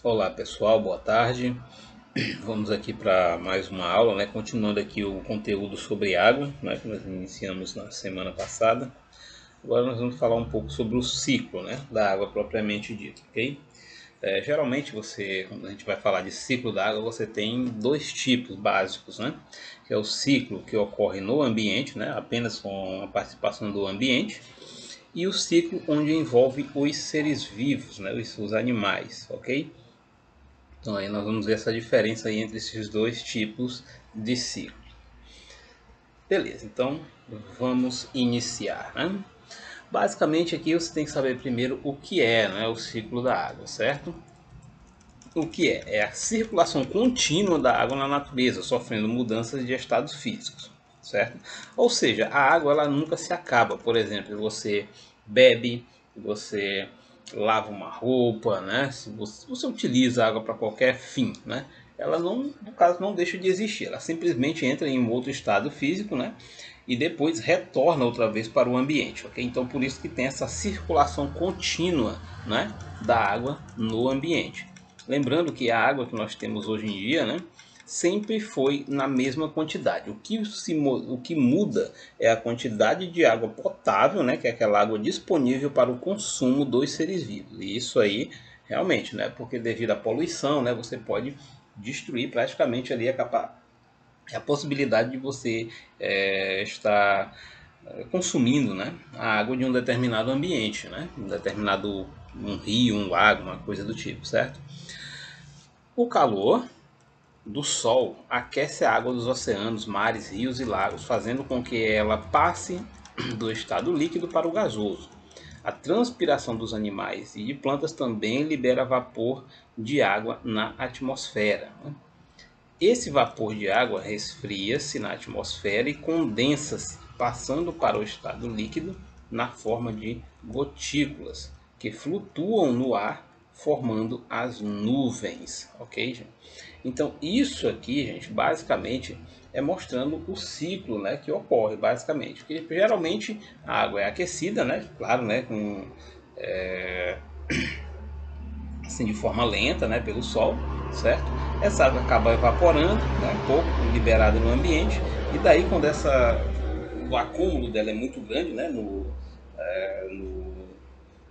Olá pessoal, boa tarde. Vamos aqui para mais uma aula, né? Continuando aqui o conteúdo sobre água, né? Que nós iniciamos na semana passada. Agora nós vamos falar um pouco sobre o ciclo, né? Da água propriamente dito, ok? Geralmente quando a gente vai falar de ciclo da água, você tem dois tipos básicos, né? Que é o ciclo que ocorre no ambiente, né? Apenas com a participação do ambiente. E o ciclo onde envolve os seres vivos, né? Os animais, ok? Então aí nós vamos ver essa diferença aí entre esses dois tipos de ciclo. Beleza, então vamos iniciar, né? Basicamente aqui você tem que saber primeiro o que é, né, o ciclo da água, certo? O que é? É a circulação contínua da água na natureza, sofrendo mudanças de estados físicos, certo? Ou seja, a água ela nunca se acaba. Por exemplo, você bebe, você lava uma roupa, né? Se você utiliza a água para qualquer fim, né? Ela não, no caso, não deixa de existir. Ela simplesmente entra em um outro estado físico, né? E depois retorna outra vez para o ambiente, ok? Então por isso que tem essa circulação contínua, né, da água no ambiente. Lembrando que a água que nós temos hoje em dia, né, sempre foi na mesma quantidade. O que muda é a quantidade de água potável, né, que é aquela água disponível para o consumo dos seres vivos. E isso aí, realmente, né, porque devido à poluição, né, você pode destruir praticamente ali a possibilidade de você estar consumindo, né, a água de um determinado ambiente, né, um rio, um lago, uma coisa do tipo, certo? O calor do Sol aquece a água dos oceanos, mares, rios e lagos, fazendo com que ela passe do estado líquido para o gasoso. A transpiração dos animais e de plantas também libera vapor de água na atmosfera. Esse vapor de água resfria-se na atmosfera e condensa-se, passando para o estado líquido na forma de gotículas que flutuam no ar, formando as nuvens, ok, gente? Então isso aqui, gente, basicamente é mostrando o ciclo, né, que ocorre, basicamente. Porque geralmente a água é aquecida, né, claro, né, assim, de forma lenta, né, pelo sol, certo? Essa água acaba evaporando, né, um pouco, liberada no ambiente, e daí quando o acúmulo dela é muito grande, né,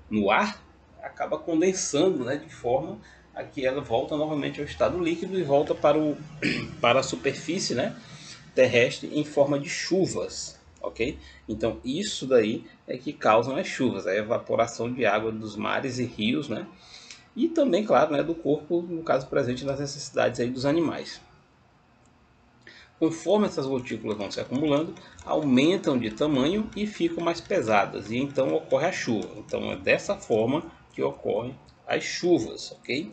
no ar, acaba condensando, né, de forma a que ela volta novamente ao estado líquido e volta para a superfície, né, terrestre em forma de chuvas, ok? Então isso daí é que causam as chuvas, a evaporação de água dos mares e rios, né? E também, claro, né, do corpo, no caso presente nas necessidades aí dos animais. Conforme essas gotículas vão se acumulando, aumentam de tamanho e ficam mais pesadas, e então ocorre a chuva. Então é dessa forma que ocorrem as chuvas, ok?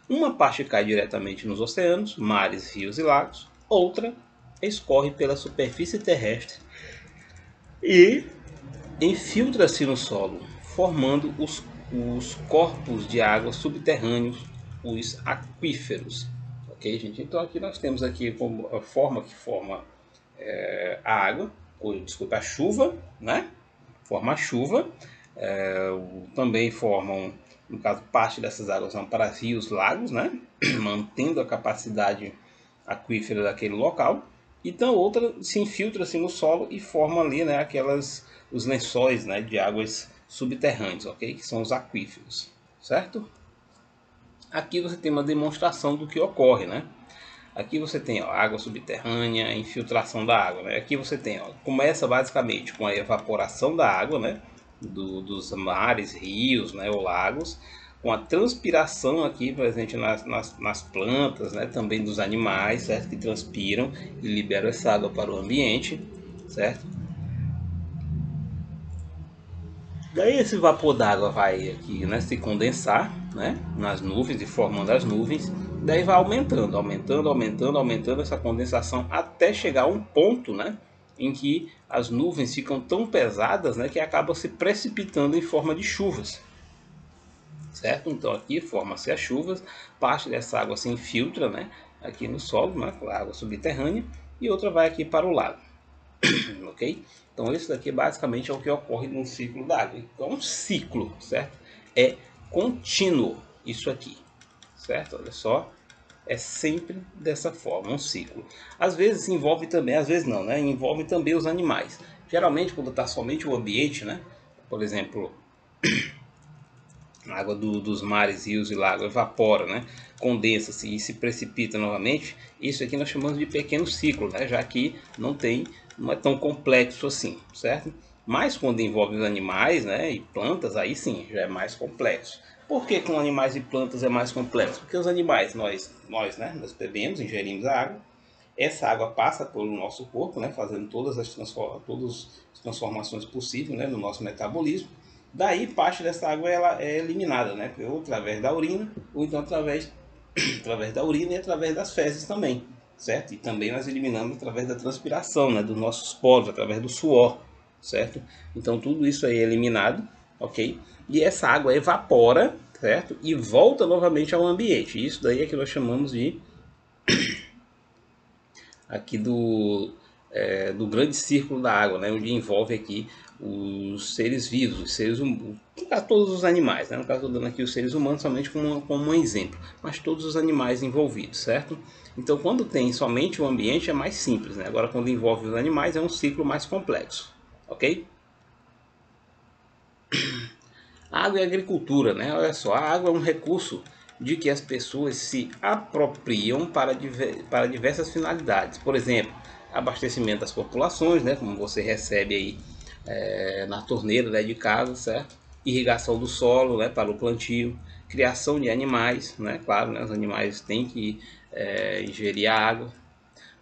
Uma parte cai diretamente nos oceanos, mares, rios e lagos, outra escorre pela superfície terrestre e infiltra-se no solo, formando os corpos de água subterrâneos, os aquíferos. Ok, gente? Então aqui nós temos aqui como a forma que forma a água, ou desculpa, a chuva, né? Forma a chuva. Também formam, no caso, parte dessas águas são para rios, lagos, né? Mantendo a capacidade aquífera daquele local. Então outra se infiltra-se no solo e forma ali, né, os lençóis, né, de águas subterrâneas, ok? Que são os aquíferos, certo? Aqui você tem uma demonstração do que ocorre, né? Aqui você tem ó, água subterrânea, infiltração da água, né? Aqui você tem, ó, começa basicamente com a evaporação da água, né? Dos mares, rios, né, ou lagos, com a transpiração aqui presente nas plantas, né, também dos animais, certo? Que transpiram e liberam essa água para o ambiente, certo? Daí esse vapor d'água vai aqui, né, se condensar, né, nas nuvens e formando as nuvens. Daí vai aumentando, aumentando, aumentando, aumentando essa condensação até chegar a um ponto, né, em que as nuvens ficam tão pesadas, né, que acabam se precipitando em forma de chuvas, certo? Então aqui forma-se as chuvas, parte dessa água se infiltra, né, aqui no solo, né, com a água subterrânea, e outra vai aqui para o lago, ok? Então isso daqui basicamente é o que ocorre no ciclo da água. Então um ciclo, certo? É contínuo isso aqui, certo? Olha só, é sempre dessa forma, um ciclo. Às vezes envolve também, às vezes não, né? Envolve também os animais. Geralmente quando está somente o ambiente, né? Por exemplo, a água dos mares, rios e lagos evapora, né? Condensa-se e se precipita novamente. Isso aqui nós chamamos de pequeno ciclo, né? Já que não é tão complexo assim, certo? Mas quando envolve os animais, né, e plantas, aí sim, já é mais complexo. Por que com animais e plantas é mais complexo? Porque os animais, nós bebemos, ingerimos a água, essa água passa pelo nosso corpo, né, fazendo todas as transformações possíveis, né, no nosso metabolismo. Daí parte dessa água ela é eliminada, né, ou através da urina, ou então através da urina e através das fezes também, certo? E também nós eliminamos através da transpiração, né, dos nossos poros, através do suor, certo? Então tudo isso aí é eliminado, ok? E essa água evapora, certo? E volta novamente ao ambiente. Isso daí é que nós chamamos de aqui do grande círculo da água, né, onde envolve aqui os seres vivos, os seres humanos, no caso todos os animais, né, no caso estou dando aqui os seres humanos somente como um exemplo, mas todos os animais envolvidos, certo? Então quando tem somente o ambiente é mais simples, né? Agora quando envolve os animais é um ciclo mais complexo, ok? Água e agricultura, né? Olha só, a água é um recurso de que as pessoas se apropriam para diversas finalidades. Por exemplo, abastecimento das populações, né? Como você recebe aí na torneira, né, de casa, certo? Irrigação do solo, né, para o plantio, criação de animais, né? Claro, né, os animais têm que ingerir a água.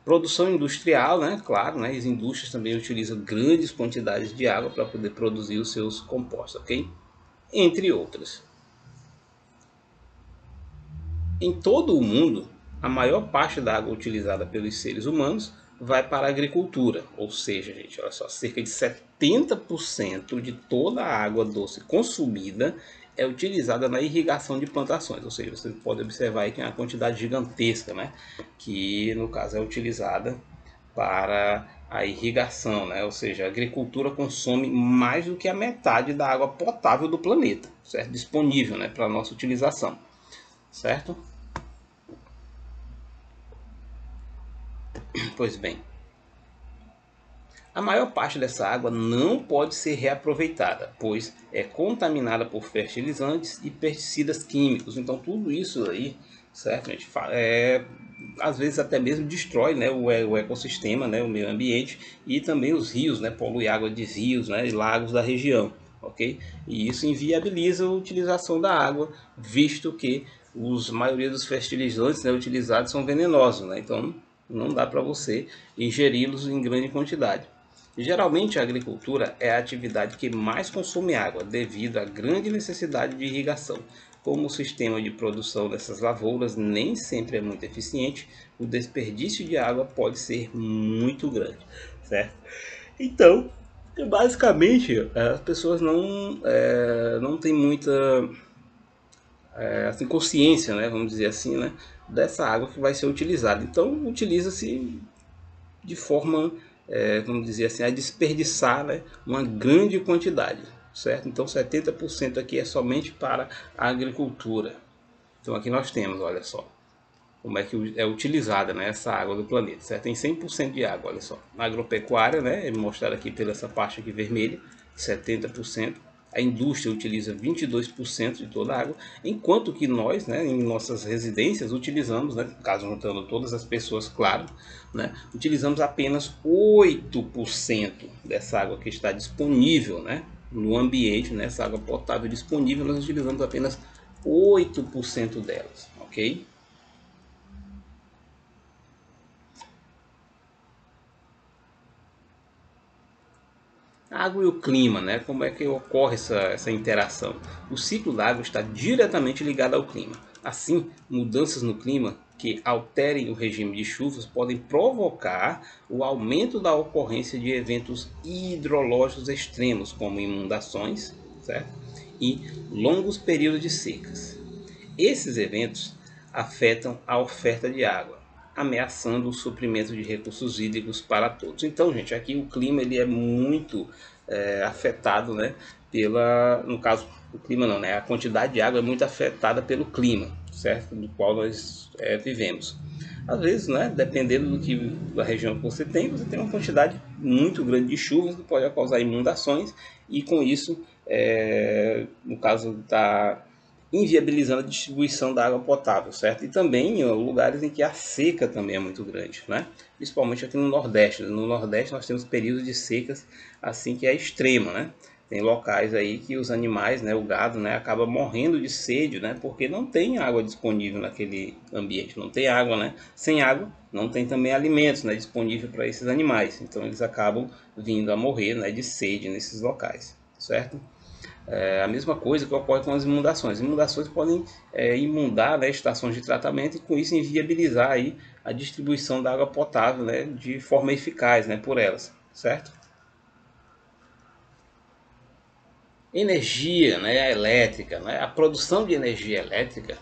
Produção industrial, né? Claro, né? As indústrias também utilizam grandes quantidades de água para poder produzir os seus compostos, ok? Entre outras. Em todo o mundo, a maior parte da água utilizada pelos seres humanos vai para a agricultura, ou seja, gente, olha só, cerca de 70% de toda a água doce consumida é utilizada na irrigação de plantações, ou seja, você pode observar aí que é uma quantidade gigantesca, né, que no caso é utilizada para a irrigação, né? Ou seja, a agricultura consome mais do que a metade da água potável do planeta, certo? Disponível, né, para a nossa utilização, certo? Pois bem, a maior parte dessa água não pode ser reaproveitada, pois é contaminada por fertilizantes e pesticidas químicos. Então tudo isso aí, certo, gente, às vezes até mesmo destrói, né, o ecossistema, né, o meio ambiente e também os rios, né, polui água de rios, né, e lagos da região, ok? E isso inviabiliza a utilização da água, visto que a maioria dos fertilizantes, né, utilizados são venenosos, né? Então não dá para você ingeri-los em grande quantidade. Geralmente a agricultura é a atividade que mais consome água devido à grande necessidade de irrigação. Como o sistema de produção dessas lavouras nem sempre é muito eficiente, o desperdício de água pode ser muito grande, certo? Então, basicamente, as pessoas não têm muita assim, consciência, né, vamos dizer assim, né, dessa água que vai ser utilizada. Então, utiliza-se de forma, vamos dizer assim, a desperdiçar, né, uma grande quantidade, certo? Então 70% aqui é somente para a agricultura. Então aqui nós temos, olha só, como é que é utilizada, né, essa água do planeta, certo? Tem 100% de água, olha só. Na agropecuária, né, é mostrado aqui pela essa parte aqui vermelha, 70%. A indústria utiliza 22% de toda a água, enquanto que nós, né, em nossas residências, utilizamos, né, caso juntando todas as pessoas, claro, né, utilizamos apenas 8% dessa água que está disponível, né, no ambiente, né, essa água potável disponível, nós utilizamos apenas 8% delas, ok? A água e o clima, né? Como é que ocorre essa interação? O ciclo da água está diretamente ligado ao clima. Assim, mudanças no clima que alterem o regime de chuvas podem provocar o aumento da ocorrência de eventos hidrológicos extremos, como inundações, certo? E longos períodos de secas. Esses eventos afetam a oferta de água, ameaçando o suprimento de recursos hídricos para todos. Então, gente, aqui o clima ele é muito afetado, né, no caso, o clima não, né, a quantidade de água é muito afetada pelo clima, certo? Do qual nós vivemos. Às vezes, né, dependendo da região que você tem uma quantidade muito grande de chuvas que pode causar inundações e com isso, no caso, está inviabilizando a distribuição da água potável, certo? E também em lugares em que a seca também é muito grande, né? Principalmente aqui no Nordeste. No Nordeste nós temos períodos de secas assim que é extrema, né? Tem locais aí que os animais, né, o gado, né, acaba morrendo de sede, né, porque não tem água disponível naquele ambiente, não tem água, né? Sem água não tem também alimentos, né, disponível para esses animais. Então eles acabam vindo a morrer, né, de sede nesses locais, certo? A mesma coisa que ocorre com as inundações. As inundações podem inundar, né, estações de tratamento e com isso inviabilizar aí a distribuição da água potável, né, de forma eficaz, né, por elas, certo? Energia, né, elétrica, né, a produção de energia elétrica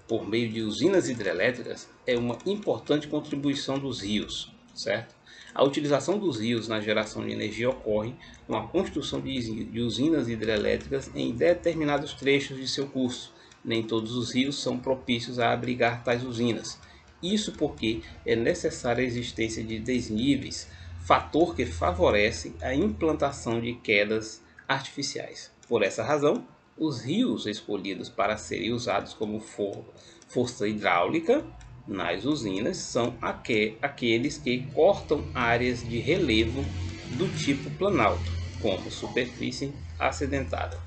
por meio de usinas hidrelétricas é uma importante contribuição dos rios, certo? A utilização dos rios na geração de energia ocorre com a construção de usinas hidrelétricas em determinados trechos de seu curso. Nem todos os rios são propícios a abrigar tais usinas. Isso porque é necessária a existência de desníveis, fator que favorece a implantação de quedas artificiais. Por essa razão, os rios escolhidos para serem usados como força hidráulica nas usinas são aqueles que cortam áreas de relevo do tipo planalto, como superfície acidentada.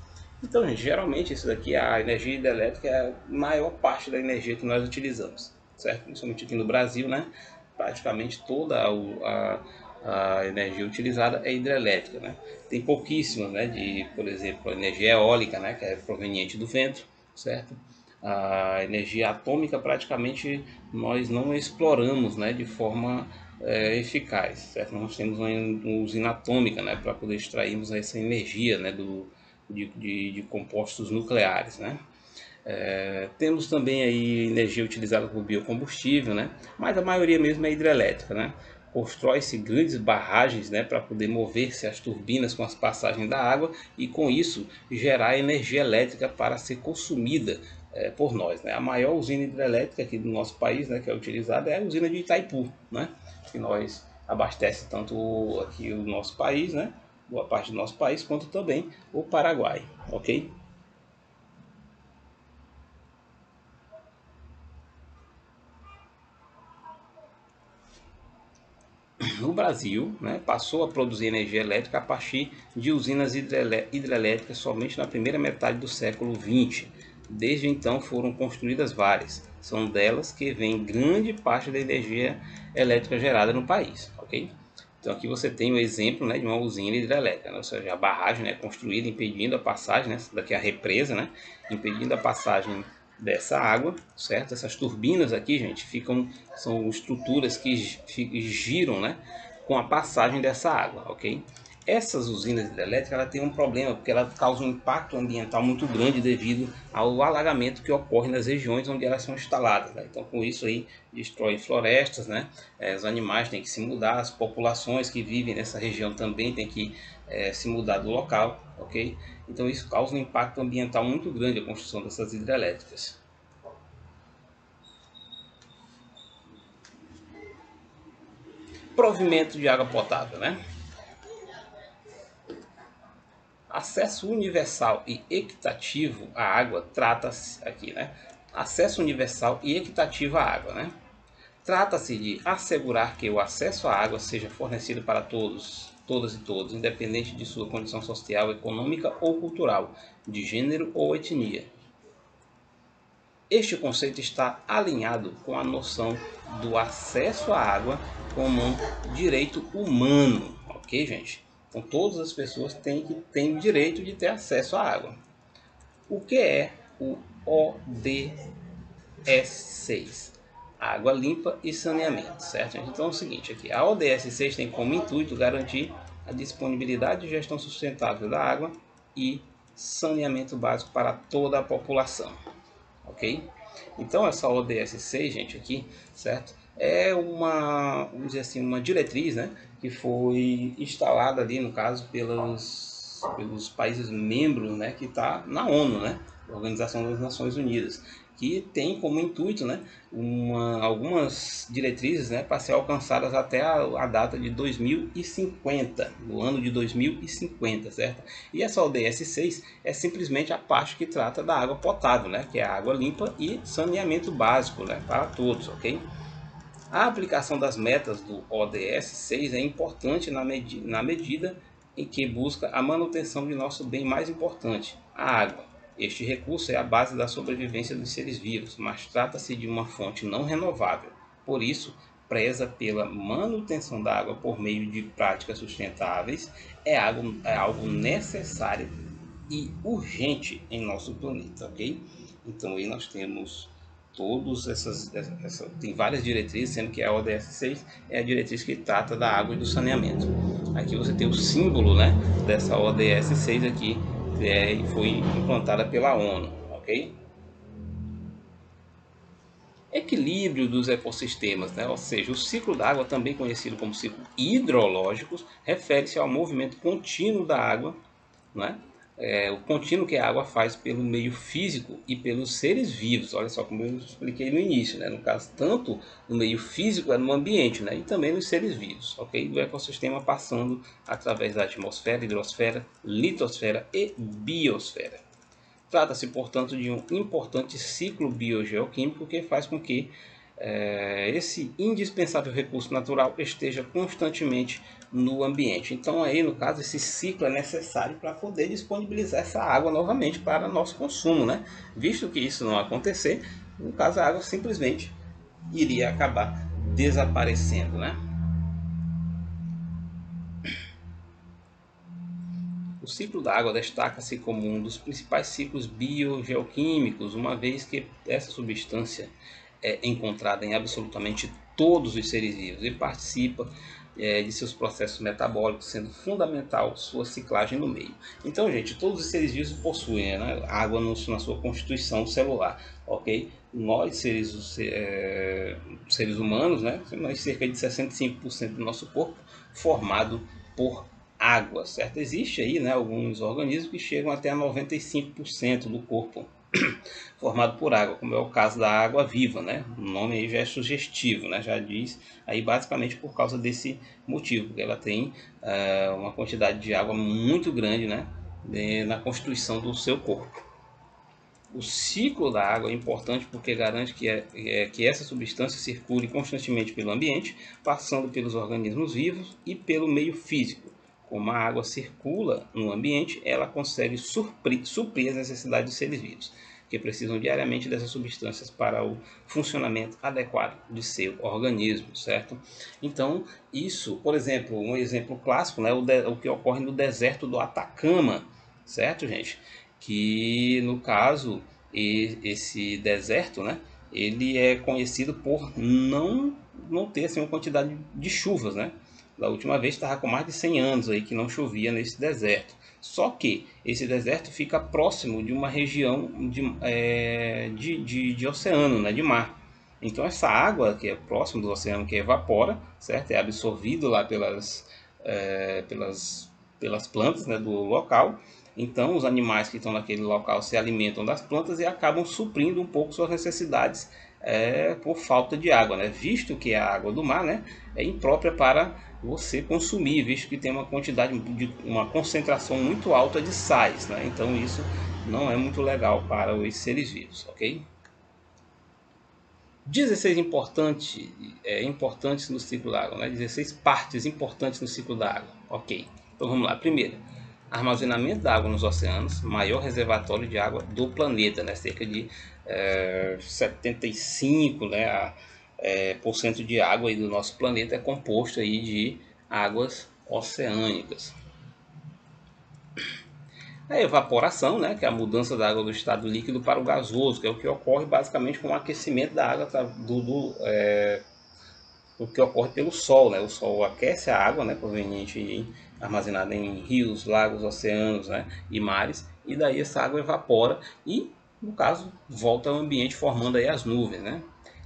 Então, gente, geralmente isso daqui, a energia hidrelétrica é a maior parte da energia que nós utilizamos, certo? Principalmente aqui no Brasil, né? Praticamente toda a energia utilizada é hidrelétrica, né? Tem pouquíssimo, né, por exemplo, a energia eólica, né, que é proveniente do vento, certo? A energia atômica praticamente nós não exploramos, né, de forma eficaz, certo? Nós temos uma usina atômica, né, para poder extrairmos essa energia, né, de compostos nucleares, né? Temos também aí energia utilizada por biocombustível, né? Mas a maioria mesmo é hidrelétrica, né? Constrói-se grandes barragens, né, para poder mover-se as turbinas com as passagens da água e com isso gerar energia elétrica para ser consumida por nós, né? A maior usina hidrelétrica aqui do nosso país, né, que é utilizada é a usina de Itaipu, né? Que nós abastece tanto aqui o nosso país, né? Boa parte do nosso país, quanto também o Paraguai, ok? No Brasil, né, passou a produzir energia elétrica a partir de usinas hidrelétricas somente na primeira metade do século XX. Desde então foram construídas várias. São delas que vem grande parte da energia elétrica gerada no país, ok? Então aqui você tem o exemplo, né, de uma usina hidrelétrica, né? Ou seja, a barragem, né, construída impedindo a passagem, né, daqui a represa, né, impedindo a passagem dessa água, certo? Essas turbinas aqui, gente, são estruturas que giram, né, com a passagem dessa água, ok? Essas usinas hidrelétricas ela tem um problema porque ela causa um impacto ambiental muito grande devido ao alagamento que ocorre nas regiões onde elas são instaladas, né? Então com isso aí destrói florestas, né? Os animais têm que se mudar, as populações que vivem nessa região também têm que se mudar do local, ok? Então isso causa um impacto ambiental muito grande a construção dessas hidrelétricas. Provimento de água potável, né? Acesso universal e equitativo à água trata-se aqui, né? Acesso universal e equitativo à água, né? Trata-se de assegurar que o acesso à água seja fornecido para todos, todas e todos, independente de sua condição social, econômica ou cultural, de gênero ou etnia. Este conceito está alinhado com a noção do acesso à água como um direito humano, ok, gente? Então todas as pessoas têm o direito de ter acesso à água. O que é o ODS 6? Água limpa e saneamento, certo? Então é o seguinte aqui, a ODS 6 tem como intuito garantir a disponibilidade e gestão sustentável da água e saneamento básico para toda a população, ok? Então essa ODS 6, gente, aqui, certo? É vamos dizer assim, uma diretriz, né, que foi instalada ali, no caso, pelos países membros, né, que está na ONU, né, Organização das Nações Unidas, que tem como intuito, né, algumas diretrizes, né, para ser alcançadas até a data de 2050, do ano de 2050, certo? E essa ODS 6 é simplesmente a parte que trata da água potável, né, que é a água limpa e saneamento básico, né, para todos, ok? A aplicação das metas do ODS 6 é importante na medida em que busca a manutenção de nosso bem mais importante, a água. Este recurso é a base da sobrevivência dos seres vivos, mas trata-se de uma fonte não renovável. Por isso, preza pela manutenção da água por meio de práticas sustentáveis, é algo necessário e urgente em nosso planeta, ok? Então aí nós temos todas tem várias diretrizes, sendo que a ODS 6 é a diretriz que trata da água e do saneamento. Aqui você tem o símbolo, né, dessa ODS 6 aqui, que foi implantada pela ONU, ok? Equilíbrio dos ecossistemas, né? Ou seja, o ciclo da água, também conhecido como ciclo hidrológico, refere-se ao movimento contínuo da água, né? O contínuo que a água faz pelo meio físico e pelos seres vivos. Olha só como eu expliquei no início, né? No caso, tanto no meio físico, no ambiente, né? E também nos seres vivos, ok? Do ecossistema passando através da atmosfera, hidrosfera, litosfera e biosfera. Trata-se, portanto, de um importante ciclo biogeoquímico que faz com que esse indispensável recurso natural esteja constantemente no ambiente. Então, aí, no caso, esse ciclo é necessário para poder disponibilizar essa água novamente para nosso consumo, né? Visto que isso não acontecer, no caso, a água simplesmente iria acabar desaparecendo, né? O ciclo da água destaca-se como um dos principais ciclos biogeoquímicos, uma vez que essa substância é encontrada em absolutamente todos os seres vivos e participa de seus processos metabólicos, sendo fundamental sua ciclagem no meio. Então, gente, todos os seres vivos possuem, né, água na sua constituição celular, ok? Nós, seres humanos, né, nós cerca de 65% do nosso corpo formado por água, certo? Existe aí, né, alguns organismos que chegam até a 95% do corpo formado por água, como é o caso da água viva, né? O nome aí já é sugestivo, né? Já diz aí basicamente por causa desse motivo, porque ela tem uma quantidade de água muito grande, né, na constituição do seu corpo. O ciclo da água é importante porque garante que essa substância circule constantemente pelo ambiente, passando pelos organismos vivos e pelo meio físico. Como a água circula no ambiente, ela consegue suprir as necessidades dos seres vivos, que precisam diariamente dessas substâncias para o funcionamento adequado de seu organismo, certo? Então, isso, por exemplo, um exemplo clássico, né, o que ocorre no deserto do Atacama, certo, gente? Que no caso esse deserto, né, ele é conhecido por não ter assim, uma quantidade de chuvas, né? Da última vez estava com mais de 100 anos aí que não chovia nesse deserto. Só que esse deserto fica próximo de uma região de oceano, né, de mar. Então essa água que é próximo do oceano que evapora, certo? É absorvido lá pelas plantas, né, do local. Então os animais que estão naquele local se alimentam das plantas e acabam suprindo um pouco suas necessidades por falta de água, né? Visto que a água do mar, né, é imprópria para você consumir, visto que tem uma concentração muito alta de sais, né? Então isso não é muito legal para os seres vivos, ok? 16 importantes no ciclo da água, né? 16 partes importantes no ciclo da água. Ok, então vamos lá. Primeiro, armazenamento da água nos oceanos, maior reservatório de água do planeta, né? Cerca de 75, né, por cento de água aí do nosso planeta é composto aí de águas oceânicas. A evaporação, né, que é a mudança da água do estado líquido para o gasoso, que é o que ocorre basicamente com o aquecimento da água o que ocorre pelo Sol, né? O Sol aquece a água, né, proveniente armazenada em rios, lagos, oceanos, né, e mares, e daí essa água evapora e, no caso, volta ao ambiente formando aí as nuvens, né?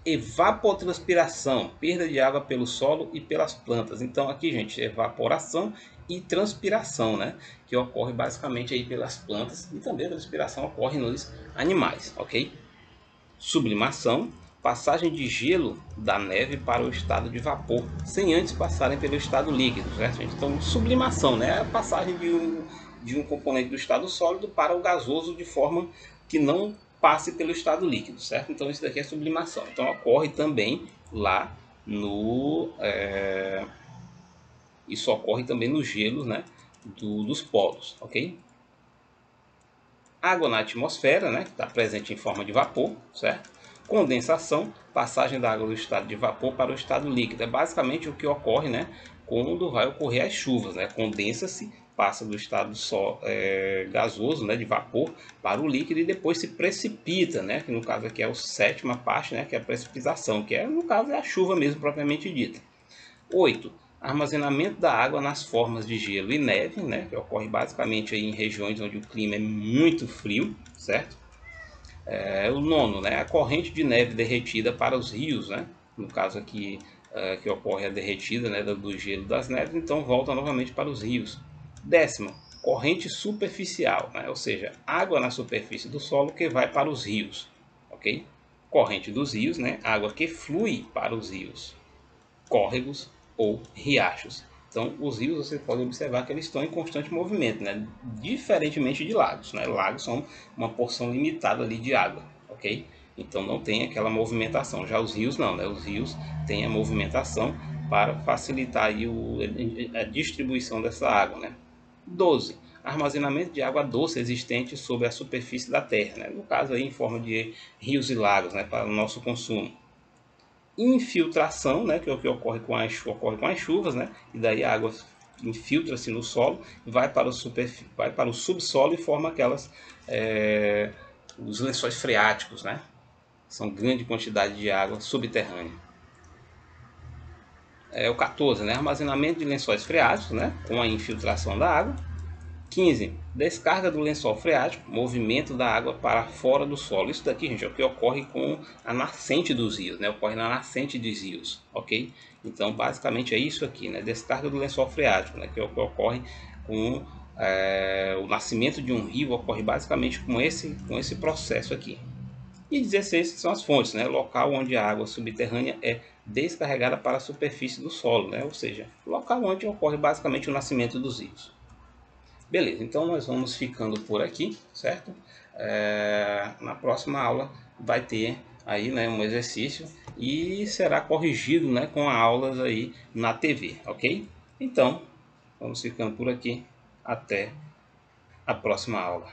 Evapotranspiração, perda de água pelo solo e pelas plantas. Então aqui, gente, evaporação e transpiração, né, que ocorre basicamente aí pelas plantas, e também a transpiração ocorre nos animais, ok? Sublimação, passagem de gelo da neve para o estado de vapor, sem antes passarem pelo estado líquido, certo, gente? Então, sublimação, né, é a passagem de um componente do estado sólido para o gasoso de forma que não passe pelo estado líquido, certo? Então, isso daqui é sublimação. Então, ocorre também lá no... Isso ocorre também nos gelos, né, dos polos, ok? Água na atmosfera, né, que está presente em forma de vapor, certo? Condensação, passagem da água do estado de vapor para o estado líquido. É basicamente o que ocorre, né, quando vai ocorrer as chuvas, né? Condensa-se, passa do estado gasoso, né, de vapor, para o líquido e depois se precipita, né? Que no caso aqui é a sétima parte, né, que é a precipitação, que é, no caso, é a chuva mesmo propriamente dita. 8. Armazenamento da água nas formas de gelo e neve, né, que ocorre basicamente aí em regiões onde o clima é muito frio, certo? O 9, né, a corrente de neve derretida para os rios, né, no caso aqui que ocorre a derretida, né, do gelo das neves, então volta novamente para os rios. 10ª, corrente superficial, né, ou seja, água na superfície do solo que vai para os rios, ok? Corrente dos rios, né, água que flui para os rios, córregos ou riachos. Então, os rios, você pode observar que eles estão em constante movimento, né? Diferentemente de lagos, né? Lagos são uma porção limitada ali de água, ok? Então, não tem aquela movimentação. Já os rios não, né? Os rios têm a movimentação para facilitar aí a distribuição dessa água, né? 12. Armazenamento de água doce existente sobre a superfície da Terra, né? No caso aí em forma de rios e lagos, né? Para o nosso consumo. Infiltração, né, que é o que ocorre com as chuvas, né, e daí a água infiltra-se no solo, vai para o subsolo e forma aquelas os lençóis freáticos, né? São grande quantidade de água subterrânea. O 14, né, armazenamento de lençóis freáticos, né, com a infiltração da água. 15. Descarga do lençol freático, movimento da água para fora do solo. Isso daqui, gente, é o que ocorre com a nascente dos rios, né? Ocorre na nascente dos rios, ok? Então, basicamente é isso aqui, né? Descarga do lençol freático, né? Que é o que ocorre com o nascimento de um rio, ocorre basicamente com esse processo aqui. E 16 são as fontes, né? Local onde a água subterrânea é descarregada para a superfície do solo, né? Ou seja, local onde ocorre basicamente o nascimento dos rios. Beleza, então nós vamos ficando por aqui, certo? Na próxima aula vai ter aí, né, um exercício e será corrigido, né, com aulas aí na TV, ok? Então, vamos ficando por aqui. Até a próxima aula.